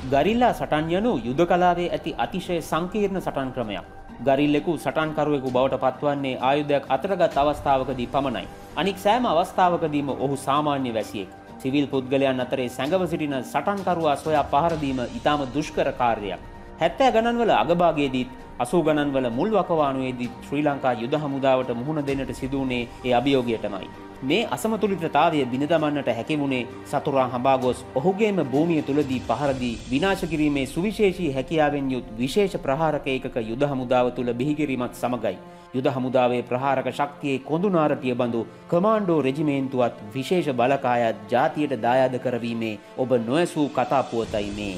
Guerrilla සටන් යනු යුද කලාවේ ඇති අතිශය සංකීර්ණ සටන් ක්‍රමයක්. ගරිල්ලෙකු සටන්කරුවෙකු බවට පත්වන්නේ ආයුධයක් අතරගත් අවස්ථාවකදී පමණයි. අනික් සෑම අවස්ථාවකදීම ඔහු සාමාන්‍ය වැසියෙක්. සිවිල් පුද්ගලයන් අතරේ සැඟව සිටින සටන්කරුවා සොයා පහරදීම ඉතාම දුෂ්කර කාර්යයක්. 70 ගණන්වල අගභාගයේදීත් 80 ගණන්වල මුල් වකවානුවේදී ශ්‍රී ලංකා යුද හමුදාවට මුහුණ දෙන්නට සිදු වුණේ ඒ අභියෝගයටමයි. මේ අසමතුලිතතාවය බිඳ දමන්නට හැකි වුණේ සතුරා හඹා ගොස් ඔහුගේම භූමිය තුලදී පහර දී විනාශ කිරීමේ සුවිශේෂී හැකියාවෙන් යුත් විශේෂ ප්‍රහාරක ඒකක යුද හමුදාව තුල බිහිකිරීමත් සමගයි. යුද හමුදාවේ ප්‍රහාරක ශක්තියේ කොඳුනාරටිය බඳු කමාන්ඩෝ රෙජිමේන්තුවත් විශේෂ බලකායත් ජාතියට දායාද කරවීමේ ඔබ නොඇසූ කතා පුවතයි මේ.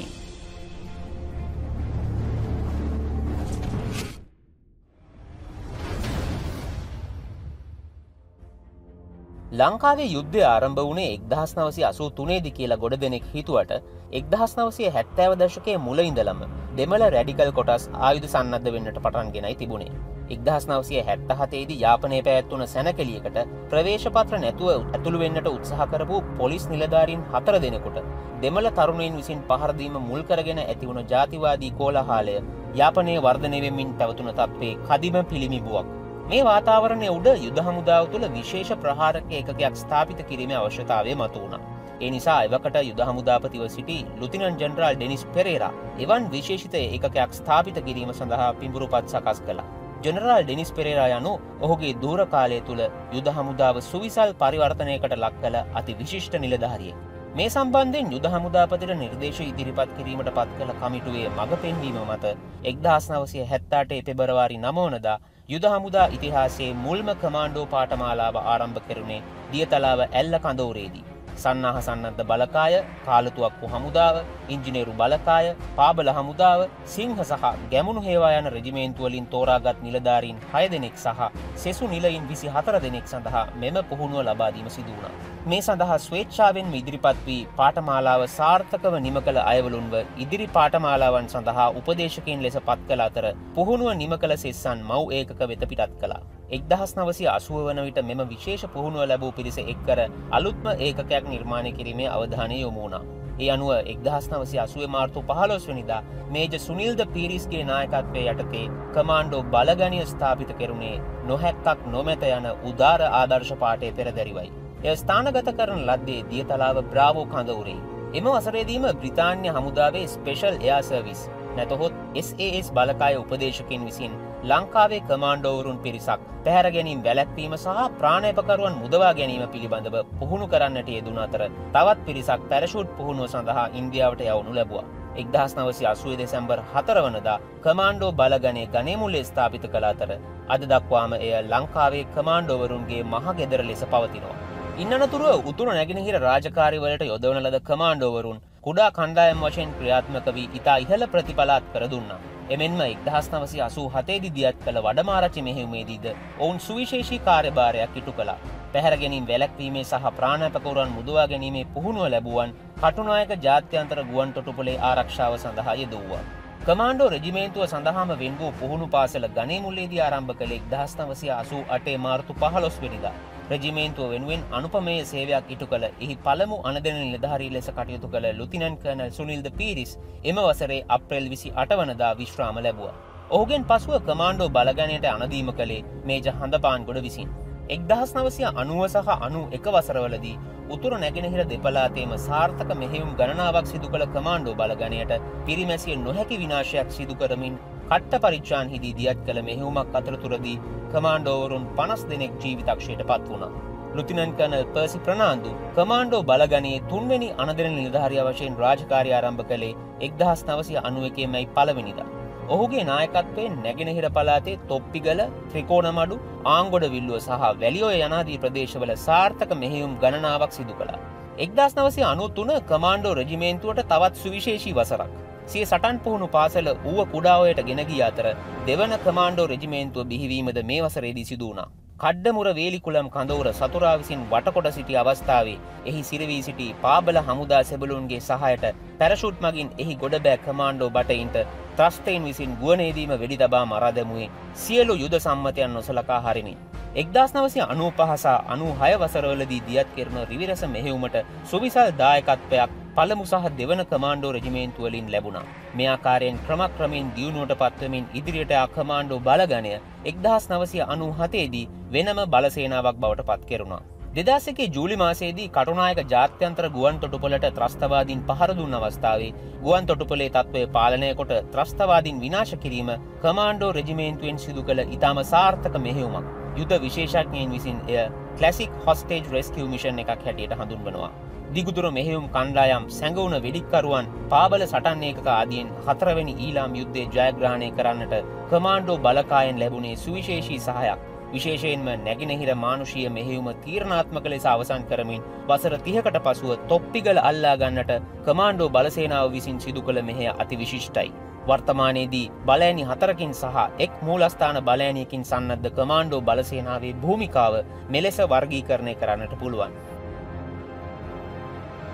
ලංකාවේ යුද්ධය ආරම්භ වුණේ 1983 දී කියලා ගොඩ දෙනෙක් හිතුවට 1970 දශකයේ මුල ඉඳලම දෙමළ රැඩිකල් කොටස් ආයුධ සන්නද්ධ වෙන්නට පටන් ගෙනයි තිබුණේ. 1977 දී යාපනයේ පැවැත්වුණ සැනකෙළියකට ප්‍රවේශ පත්‍ර නැතුව ඇතුළු වෙන්නට උත්සාහ කරපු පොලිස් නිලධාරීන් 4 දෙනෙකුට දෙමළ තරුණයින් විසින් පහර දීම මුල් කරගෙන ඇති වුණ ජාතිවාදී කෝලාහලය යාපනයේ වර්ධනය වෙමින් පැවතුන තත්ත්වයේ කදිම පිළිමිබුවක්. මේ වාතාවරණය උඩ යුද හමුදාව තුළ විශේෂ ප්‍රහාරක ඒකකයක් ස්ථාපිත කිරීමේ අවශ්‍යතාවය මතුවුණා. ඒ නිසා එවකට යුද හමුදාපතිව සිටි ලුතිනන්ට් ජෙනරාල් ඩෙනිස් පෙරේරා එවන් විශේෂිත ඒකකයක් ස්ථාපිත කිරීම සඳහා පිඹුරුපත් සකස් කළා. ජෙනරාල් ඩෙනිස් පෙරේරා යනු ඔහුගේ දූර කාලය තුළ යුද හමුදාව සුවිසල් පරිවර්තනයකට ලක් කළ අති විශිෂ්ට නිලධාරියෙක්. මේ සම්බන්ධයෙන් යුද හමුදාපතිට නිර්දේශ ඉදිරිපත් කිරීමට පත් කළ කමිටුවේ මඟ පෙන්වීම මත 1978 පෙබරවාරි 9 වනදා යුද හමුදා ඉතිහාසයේ මුල්ම කමාන්ඩෝ පාඨමාලාව ආරම්භ කෙරුණේ දියතලාව ඇල්ල කඳවුරේදී. සන්නාහ සන්නද්ධ බලකාය, කාලතුවක්කු හමුදාව, ඉංජිනේරු බලකාය, පාබල හමුදාව, සිංහ සහ ගැමුණු හේවා යන රෙජිමේන්තු වලින් තෝරාගත් නිලධාරීන් 6 දෙනෙක් සහ සෙසු නිලයින් 24 දෙනෙක් සඳහා මෙම පුහුණුව ලබා දීම සිදු වුණා. මේ සඳහා ස්වේච්ඡාවෙන්ම ඉදිරිපත් වී පාඨමාලාව සාර්ථකව නිම කළ අයවලුන්ව ඉදිරි පාඨමාලාවන් සඳහා උපදේශකයන් ලෙස පත් කළ අතර පුහුණුව නිම කළ සෙස්සන් මව් ඒකක වෙත පිටත් කළා. 1980 වන විට මෙම විශේෂ පුහුණුව ලැබූ පිරිස එක්කර අලුත්ම ඒකකයක් නිර්මාණය කිරීමේ අවධානය යොමු වුණා. ඒ අනුව 1980 මාර්තු 15 වෙනිදා මේජර් සුනිල්ද පීරිස්ගේ නායකත්වයේ යටතේ කමාන්ඩෝ බලගණිය ස්ථාපිත කෙරුණේ නොහැක්කක් නොමැත යන උදාර ආදර්ශ පාඨයේ පෙරදැරිවයි. එය ස්ථානගත කරන ලද්දේ දියතලාව බ්‍රාවෝ කඳවුරේ. එම වසරේදීම බ්‍රිතාන්‍ය හමුදාවේ ස්පෙෂල් එයාර් සර්විස් නැතහොත් SAS බලකාය උපදේශකයන් විසින් ලංකාවේ කමාන්ඩෝවරුන් පිරිසක් පැහැර ගැනීම වැළැක්වීම සහ ප්‍රාණාපකරුවන් මුදවා ගැනීම පිළිබඳව පුහුණු කරන්නට යෙදුණු අතර තවත් පිරිසක් පැරෂූට් පුහුණුව සඳහා ඉන්දියාවට යවනු ලැබුවා. 1980 දෙසැම්බර් 4 වනදා කමාන්ඩෝ බලගණයේ ගණේමුල්ලේ ස්ථාපිත කළ අතර අද දක්වාම එය ලංකාවේ කමාන්ඩෝවරුන්ගේ මහගෙදර ලෙස පවතිනවා. ඉන්නතුරුව උතුරු නැගෙනහිර රාජකාරිවලට යොදවන ලද කමාන්ඩෝවරුන් කුඩා කණ්ඩායම් වශයෙන් ක්‍රියාත්මක වී ඉතා ඉහළ ප්‍රතිඵලාත් කර දුන්නා. එමෙන්ම 1987 දී දියත් කළ වඩමාරච්චි මෙහෙයුමේදීද ඔවුන් සුවිශේෂී කාර්යභාරයක් ඉටු කළා. පැහැර ගැනීම වැළැක්වීමේ සහ ප්‍රාණාපකරුවන් මුදවා ගැනීමේ පුහුණුව ලැබුවන් කටුනායක ජාත්‍යන්තර ගුවන් තොටුපළේ ආරක්ෂාව සඳහා යෙදුවා. කමාන්ඩෝ රෙජිමේන්තුව සඳහාම වෙන් වූ පුහුණු පාසල ගණේමුල්ලේදී ආරම්භ කළ 1988 මාර්තු 15 වෙනිදා රෙජිමේන්තුව වෙනුවෙන් අනුපමේය සේවයක් ඉටු කළ එහි පළමු අනදෙන නිලධාරී ලෙස කටයුතු කළ ලුතිනන්ට් කර්නල් සුනිල්ද පීරිස් එම වසරේ අප්‍රේල් 28 වනදා විශ්‍රාම ලැබුවා. ඔහුගෙන් පසුව කමාන්ඩෝ බලගණයට අනදීම කළේ මේජර් හඳපාන්ගොඩ විසින්. 1990 සහ 91 වසරවලදී උතුරු නැගෙනහිර දෙපළාතේම සාර්ථක මෙහෙයුම් ගණනාවක් සිදු කළ කමාන්ඩෝ බලගණයට පිරිමැසිය නොහැකි විනාශයක් සිදු කරමින් කට්ට පරිච්ඡාන්හිදී දියත් කළ මෙහෙයුමක් අතරතුරදී කමාන්ඩෝවරුන් 50 දෙනෙක් ජීවිතක්ෂයට පත් වුණා. ලුතිනන්ට් කර්නල් පර්සි ප්‍රනාන්දු කමාන්ඩෝ බලගණයේ 3 වෙනි අනදෙන නිලධාරියා වශයෙන් රාජකාරිය ආරම්භ කළේ 1991 මැයි 1 වෙනිදා. ඔහුගේ නායකත්වයෙන් නැගෙනහිර පළාතේ තොප්පිගල, ත්‍රිකෝණමඩු, ආංගොඩ විල්ලුව සහ වැලිඔය යනාදී ප්‍රදේශවල සාර්ථක මෙහෙයුම් ගණනාවක් සිදු කළා. 1993 කමාන්ඩෝ රෙජිමේන්තුවට තවත් සුවිශේෂී වසරක්. සිය සටන් පුහුණු පාසල ඌව කුඩාඔයට ගෙන ගිය අතර දෙවන කමාන්ඩෝ රෙජිමේන්තුව බිහිවීමද මේ වසරේදී සිදු වුණා. කඩ්ඩමුර වේලිකුලම් කඳවුර සතුරා විසින් වටකොට සිටි අවස්ථාවේ එහි සිරවී සිටි පාබල හමුදා සෙබළුන්ගේ සහායට පැරෂූට් මගින් එහි ගොඩ බෑ කමාන්ඩෝ බටයින්ට ත්‍රස්තයින් විසින් ගුවනේදීම වෙඩි තබා මරා දැමුවේ සියලු යුද සම්මතයන් නොසලකා හරිමින්. 1995 සහ 96 වසරවලදී දියත් කෙරෙන රිවිරස මෙහෙයුමට සුවිසල් දායකත්වයක් පළමු සහ දෙවන කමාන්ඩෝ රෙජිමේන්තු වලින් ලැබුණා. මේ ආකාරයෙන් ක්‍රමක්‍රමයෙන් දියුණුවට පත්වමින් ඉදිරියට ආ කමාන්ඩෝ බලගණය 1997 දී වෙනම බලසේනාවක් බවට පත් කෙරුණා. 2001 ජූලි මාසයේදී කටුනායක ජාත්‍යන්තර ගුවන් තොටුපළට ත්‍රස්තවාදීන් පහර දුන් අවස්ථාවේ ගුවන් තොටුපළේ තත්ත්වය පාලනය කොට ත්‍රස්තවාදීන් විනාශ කිරීම කමාන්ඩෝ රෙජිමේන්තුවෙන් සිදු කළ ඉතාම සාර්ථක මෙහෙයුමක්. යුද විශේෂඥයින් විසින් එය ක්ලාසික් හොස්ටේජ් රෙස්කියු මිෂන් එකක් හැටියට හඳුන්වනවා. දිගුදුර මෙහෙයුම් කණ්ඩායම් සැඟවුණ වෙඩික්කරුවන් පාබල සටන් ඒකක ආදීන් 4 වෙනි ඊළාම් යුද්ධය ජයග්‍රහණය කරන්නට කමාන්ඩෝ බලකායෙන් ලැබුණේ සුවිශේෂී සහායක්. විශේෂයෙන්ම නැගෙනහිර මානුෂීය මෙහෙයුම තීරණාත්මක ලෙස අවසන් කරමින් වසර 30කට පසුව තොප්පිගල අල්ලා ගන්නට කමාන්ඩෝ බලසේනාව විසින් සිදු කළ මෙහෙය අතිවිශිෂ්ටයි. වර්තමානයේදී බලෑනි 4කින් සහ එක් මූලස්ථාන බලෑනියකින් සන්නද්ධ කමාන්ඩෝ බලසේනාවේ භූමිකාව මෙලෙස වර්ගීකරණය කරන්නට පුළුවන්.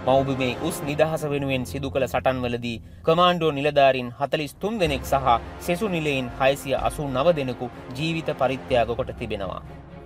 මවුබිමේ උස් නිදහස වෙනුවෙන් සිදු කළ සටන්වලදී කමාන්ඩෝ නිලධාරීන් 43 දෙනෙක් සහ සෙසු නිලයින් 689 දෙනෙකු ජීවිත පරිත්‍යාග කොට තිබෙනවා.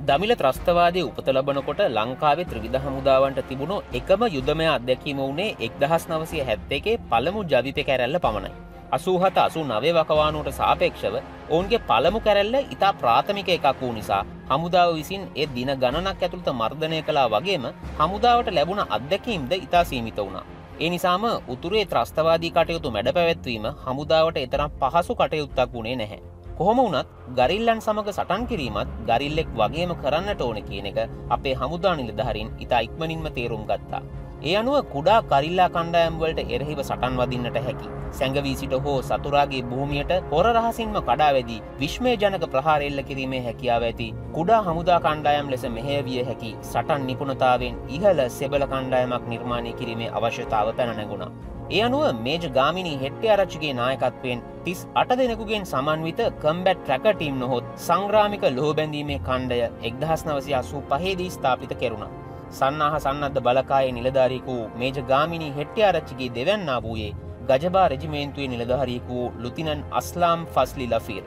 දමිළ ත්‍රස්තවාදයේ උපත ලබනකොට ලංකාවේ ත්‍රිවිධ හමුදාවන්ට තිබුණු එකම යුදමය අත්දැකීම වුණේ 1971 පළමු ජවිපෙ කැරැල්ල පමණයි. 87-89 වකවානුවට සාපේක්ෂව ඔවුන්ගේ පළමු කැරැල්ල ඉතා ප්‍රාථමික එකක් වූ නිසා හමුදාව විසින් ඒ දින ගණනක් ඇතුළත මර්ධනය කළා වගේම හමුදාවට ලැබුණ අත්දැකීම්ද ඉතා සීමිත වුණා. ඒ නිසාම උතුරේ ත්‍රස්තවාදී කටයුතු මැඩ පැවැත්වීම හමුදාවට එතරම් පහසු කටයුත්තක් වුණේ නැහැ. කොහොම වුණත් ගරිල්ලන් සමග සටන් කිරීමත් ගරිල්ලෙක් වගේම කරන්නට ඕන කියන එක අපේ හමුදා නිලධාරීන් ඉතා ඉක්මනින්ම තේරුම් ගත්තා. ඒ අනුව කුඩා ගරිල්ලා කණ්ඩායම් වලට එරෙහිව සටන් වදින්නට හැකි. සැඟවී සිට හෝ සතුරාගේ භූමියට හොර රහසින්ම කඩා වැදී විශ්මයජනක ප්‍රහාර එල්ල කිරීමේ හැකියාව ඇති කුඩා හමුදා කණ්ඩායම් ලෙස මෙහෙයවිය හැකි සටන් නිපුණතාවෙන් ඉහළ සෙබළ කණ්ඩායමක් නිර්මාණය කිරීමේ අවශ්‍යතාව පැන නැගුණා. ඒ අනුව මේජ ගාමිණී හෙට්ටිආරච්චිගේ නායකත්වයෙන් 38 දෙනෙකුගෙන් සමන්විත කම්බැට් ට්‍රැකර් ටීම් නොහොත් සංග්‍රාමික ලෝහ බැඳීමේ ඛණ්ඩය 1985 දී ස්ථාපිත කෙරුණා. සන්නාහ සන්නද්ධ බලකායේ නිලධාරියෙකු මේජ ගාමිණී හෙට්ටිආරච්චිගේ දෙවැන්නා වූයේ ගජබා රෙජිමේන්තුවේ නිලධාරියෙකු ලුතිනන් අස්ලාම් ෆස්ලි ලෆීර්.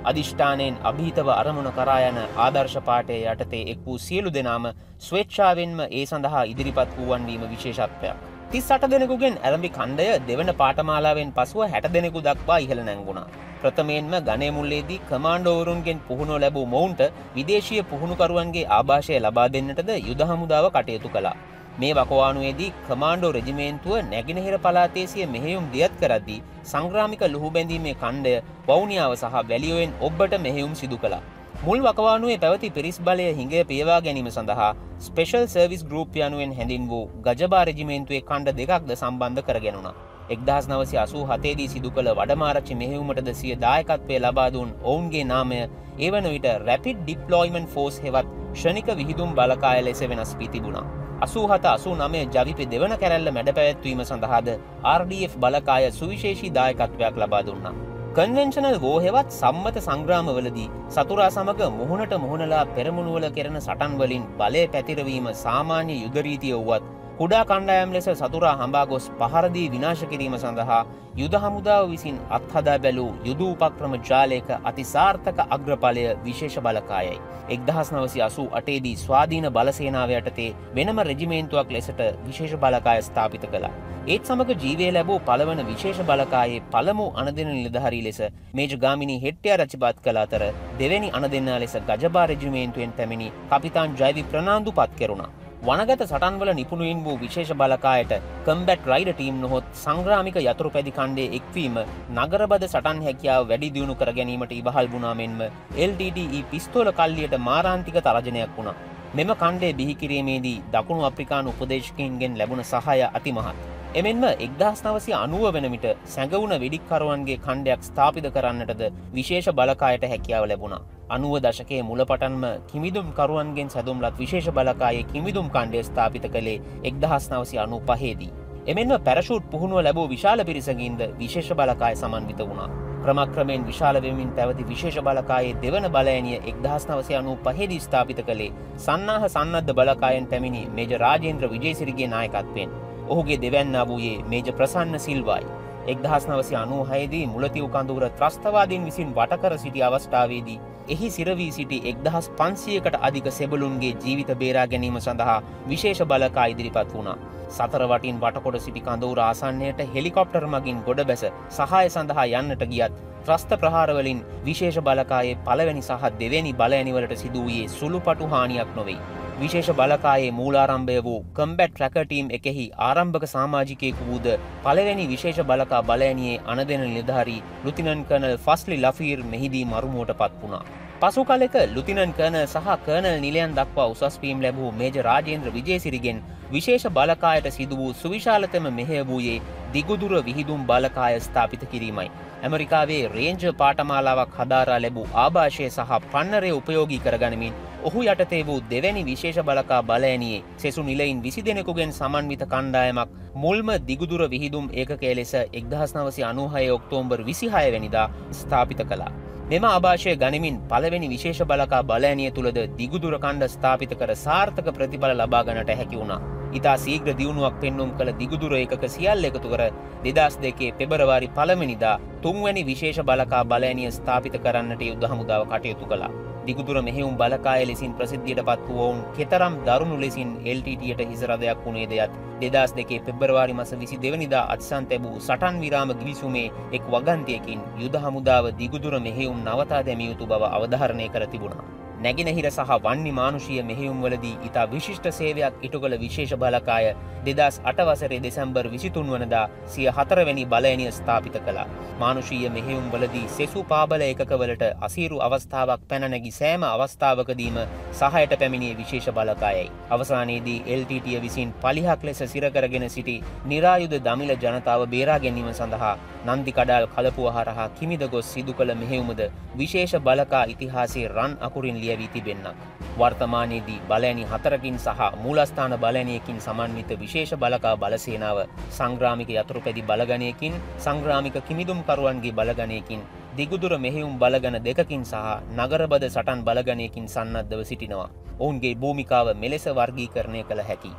අධිෂ්ඨානයෙන් අභීතව අරමුණ කරා යන ආදර්ශ පාඨය යටතේ එක් වූ සියලු දෙනාම ස්වේච්ඡාවෙන්ම ඒ සඳහා ඉදිරිපත් වූවන් වීම විශේෂත්වයක්. 38 දෙනෙකුගෙන් ආරම්භි ඛණ්ඩය දෙවන පාඨමාලාවෙන් පසුව 60 දෙනෙකු දක්වා ඉහළ නැංගුණා. ප්‍රථමයෙන්ම ගණේ මුල්ලේදී කමාන්ඩෝවරුන්ගෙන් පුහුණුව ලැබූ මොවුන්ට විදේශීය පුහුණුකරුවන්ගේ ආభాෂය ලබා දෙන්නටද යුද හමුදාව කටයුතු කළා. මේ වකවානුවේදී කමාන්ඩෝ රෙජිමේන්තුව නැගෙනහිර පළාතේ සිය මෙහෙයුම් දියත් කරද්දී සංග්‍රාමික ලුහු බැඳීමේ ඛණ්ඩය වවුනියාව සහ වැලියෝවෙන් ඔබ්බට මෙහෙයුම් සිදු කළා. මුල් වකවානුවේ පැවති පිරිස් බලය හිඟය පියවා ගැනීම සඳහා ස්පෙෂල් සර්විස් ගෲප් යනුවෙන් හැඳින් වූ ගජබා රෙජිමේන්තුවේ ඛණ්ඩ දෙකක්ද සම්බන්ධ කරගෙනුණා. 1987 දී සිදු කළ වඩමාරච්චි මෙහෙයුමටද සිය දායකත්වය ලබා දුන් ඔවුන්ගේ නාමය ඒ වන විට රැපිඩ් ඩිප්ලොයිමන්ට් ෆෝස් හෙවත් ක්ෂණික විහිදුම් බලකාය ලෙස වෙනස් වී තිබුණා. 87-89 ජවිපෙ දෙවන කැරැල්ල මැඩ පැවැත්වීම සඳහාද RDF බලකාය සුවිශේෂී දායකත්වයක් ලබා දුන්නා. කන්වෙන්ෂනල් වෝ හෙවත් සම්මත සංග්‍රාමවලදී සතුරා සමග මුහුණට මුහුණලා පෙරමුණුවල කෙරෙන සටන් වලින් බලය පැතිරවීම සාමාන්‍ය යුද රීතිය වුවත් කුඩා කණ්ඩායම් ලෙස සතුරා හඹා ගොස් පහර දී විනාශ කිරීම සඳහා යුද හමුදාව විසින් අත්හදා බැලූ යුද උපක්‍රම ජාලයක අතිසාර්ථක අග්‍රඵලය විශේෂ බලකායයි. 1988 දී ස්වාධීන බලසේනාව යටතේ වෙනම රෙජිමේන්තුවක් ලෙසට විශේෂ බලකාය ස්ථාපිත කළා. ඒත් සමග ජීවය ලැබූ පළවන විශේෂ බලකායේ පළමු අණදෙන නිලධාරී ලෙස මේජ ගාමිණී හෙට්ටිආරච්චි පත් කළ අතර දෙවැනි අණදෙන්නා ලෙස ගජබා රෙජිමේන්තුවෙන් පැමිණි කපිතාන් ජයවි ප්‍රනාන්දු පත් කෙරුණා. වනගත සටන්වල නිපුණයින් වූ විශේෂ බලකායට කම්බැට් රයිඩර් ටීම් නොහොත් සංග්‍රාමික යතුරුපැදි ඛණ්ඩයේ එක්වීම නගරබද සටන් හැකියාව වැඩි දියුණු කර ගැනීමට ඉවහල් වුණා මෙන්ම LTTE පිස්තෝල කල්ලියට මාරාන්තික තරජනයක් වුණා. මෙම ඛණ්ඩය බිහි කිරීමේදී දකුණු අප්‍රිකානු උපදේශකයින්ගෙන් ලැබුණ සහාය අතිමහත්. එමෙන්ම 1990 වන විට සැඟවුණ වෙඩික්කරුවන්ගේ ඛණ්ඩයක් ස්ථාපිත කරන්නටද විශේෂ බලකායට හැකියාව ලැබුණා. 90 දශකයේ මුලපටන්ම කිමිදුම් කරුවන්ගෙන් සැදුම්ලත් විශේෂ බලකායේ කිමිදුම් ඛණ්ඩය ස්ථාපිත කළේ 1995 දී. එමෙන්ම පැරෂූට් පුහුණුව ලැබූ විශාල පිරිසකින්ද විශේෂ බලකාය සමන්විත වුණා. ක්‍රමක්‍රමයෙන් විශාල වෙමින් පැවති විශේෂ බලකායේ දෙවන බලඇණිය 1995 දී ස්ථාපිත කළේ සන්නාහ සන්නද්ධ බලකායෙන් පැමිණි මේජ රාජේන්ද්‍ර විජේසිරිගේ නායකත්වයෙන්. ඔහුගේ දෙවැන්නා වූයේ මේජ ප්‍රසන්න සිල්වායි. 1996 දී මුලතිව් කඳවුර ත්‍රස්තවාදීන් විසින් වටකර සිටි අවස්ථාවේදී එහි සිරවී සිටි 1500කට අධික සෙබළුන්ගේ ජීවිත බේරා ගැනීම සඳහා විශේෂ බලකා ඉදිරිපත් වුණා. සතර වටින් වටකොට සිටි කඳවුර ආසන්නයට හෙලිකොප්ටර් මගින් ගොඩ බැස සහාය සඳහා යන්නට ගියත් ත්‍රස්ත ප්‍රහාරවලින් විශේෂ බලකායේ පළවෙනි සහ දෙවෙනි බලඇණිවලට සිදු වූයේ සුළුපටු හානියක් නොවේ. විශේෂ බලකායේ මූලාරම්භය වූ කම්බැට් ට්‍රැකර් ටීම් එකෙහි ආරම්භක සමාජිකයෙකු වූද පළවෙනි විශේෂ බලකා බලඇණියේ අනදෙන නිලධාරී ලුතිනන්ට් කර්නල් ෆස්ලි ලෆීර් මෙහිදී මරුමුවට පත් වුණා. පසු කලෙක ලුතිනන්ට් කර්නල් සහ කර්නල් නිලයන් දක්වා උසස් වීම් ලැබූ මේජර් රාජේන්ද්‍ර විජේසිරිගෙන් විශේෂ බලකායට සිදු වූ සුවිශාලතම මෙහෙය වූයේ දිගුදුර විහිදුම් බලකාය ස්ථාපිත කිරීමයි. ඇමරිකාවේ රේන්ජර් පාඨමාලාවක් හදාරා ලැබූ ආభాෂය සහ පන්නරය උපයෝගී කරගනිමින් ඔහු යටතේ වූ දෙවැනි විශේෂ බලකා බලඇණියේ සෙසු නිලයින් 20 දෙනෙකුගෙන් සමන්විත කණ්ඩායමක් මුල්ම දිගුදුර විහිදුම් ඒකකය ලෙස 1996 ඔක්තෝබර් 26 වෙනිදා ස්ථාපිත කළා. මෙම ආభాෂය ගනිමින් පළවෙනි විශේෂ බලකා බලඇණිය තුලද දිගුදුර කණ්ඩ ස්ථාපිත කර සාර්ථක ප්‍රතිඵල ලබා ගන්නට හැකි වුණා. ඉතා ශීඝ්‍ර දියුණුවක් පෙන්눔 කළ දිගුදුර ඒකක සියල්ල එකතු කර 2002 පෙබරවාරි 1 වෙනිදා තුන්වැනි විශේෂ බලකා බලඇණිය ස්ථාපිත කරන්නට යුද හමුදාව කටයුතු කළා. දිගුදුර මෙහෙයුම් බලකාය ලෙසින් ප්‍රසිද්ධියට පත් වූ ඔවුන් කෙතරම් දරුණු ලෙසින් LTTට හිස රදයක් වුණේද යත් 2002 පෙබරවාරි මාස 22 වෙනිදා අත්සන් ලැබූ සටන් විරාම ගිවිසුමේ එක් වගන්තියකින් යුද හමුදාව දිගුදුර මෙහෙයුම් නවතා දැමිය යුතු බව අවධාරණය කර තිබුණා. නැගෙනහිර සහ වන්නි මානුෂීය මෙහෙයුම්වලදී ඉතා විශිෂ්ට සේවයක් ඉටු කළ විශේෂ බලකාය 2008 වසරේ දෙසැම්බර් 23 වනදා සිය 4 වෙනි බලඇණිය ස්ථාපිත කළා. මානුෂීය මෙහෙයුම්වලදී සෙසු පාබල ඒකකවලට අසීරු අවස්ථාවක් පැන නැගී සෑම අවස්ථාවකදීම සහායට පැමිණියේ විශේෂ බලකායයි. අවසානයේදී LTT විසින් පලිහක් ලෙස සිර කරගෙන සිටි නිරායුධ දමිළ ජනතාව බේරා ගැනීම සඳහා නන්දි කඩාල් කලපුව හරහා කිමිද ගොස් සිදු කළ මෙහෙයුමද විශේෂ බලකා ඉතිහාසයේ රන් අකුරින් ලියවී තිබෙන්නක්. වර්තමානයේදී බලඇණි 4කින් සහ මූලස්ථාන බලඇණියකින් සමන්විත විශේෂ බලකා බලසේනාව සංග්‍රාමික යතුරුපැදි බලගණයකින් සංග්‍රාමික කිමිදුම්කරුවන්ගේ බලගණයකින් දිගුදුර මෙහෙයුම් බලගණ 2කින් සහ නගරබද සටන් බලගණයකින් සන්නද්ධව සිටිනවා. ඔවුන්ගේ භූමිකාව මෙලෙස වර්ගීකරණය කළ හැකියි.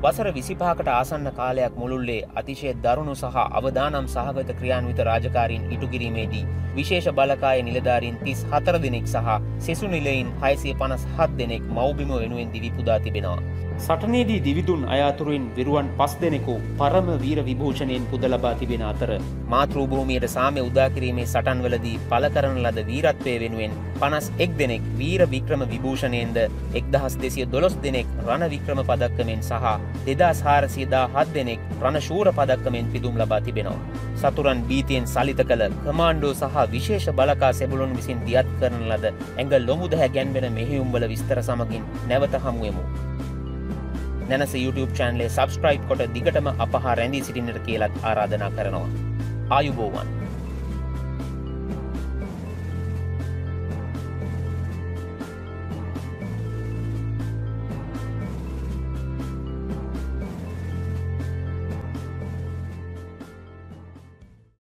වසර 25කට ආසන්න කාලයක් මුළුල්ලේ අතිශය දරුණු සහ අවදානම් සහගත ක්‍රියාන්විත රාජකාරීන් ඉටු කිරීමේදී විශේෂ බලකාය නිලධාරීන් 34 දෙනෙක් සහ සෙසු නිලයින් 657 දෙනෙක් මව්බිම වෙනුවෙන් දිවි පුදා තිබෙනවා. සටනේදී දිවිදුන් අයාතුරින් විරුවන් 5 දෙනෙකු පරම වීර විභූෂණයෙන් පුද ලබා තිබෙන අතර මාතෘ භූමියට සාමය උදා කිරීමේ සටන්වලදී පළ කරන ලද වීරත්වය වෙනුවෙන් 51 දෙනෙක් වීර වික්‍රම විභූෂණයෙන්ද 1212 දෙනෙක් රණ වික්‍රම පදක්කමෙන් සහ 2417 දෙනෙක් රණ ශූර පදක්කමෙන් පිදුම් ලබා තිබෙනවා. සතුරන් බීතියෙන් සලිත කළ කමාන්ඩෝ සහ විශේෂ බලකා සෙබළුන් විසින් දියත් කරන ලද ඇඟ ලොමු දැහැ ගැන්වෙන මෙහෙයුම්වල විස්තර සමගින් නැවත හමුවෙමු. නැනස YouTube channel එක subscribe කොට දිගටම අප හා රැඳී සිටින්නට කියලත් ආරාධනා කරනවා. ආයුබෝවන්.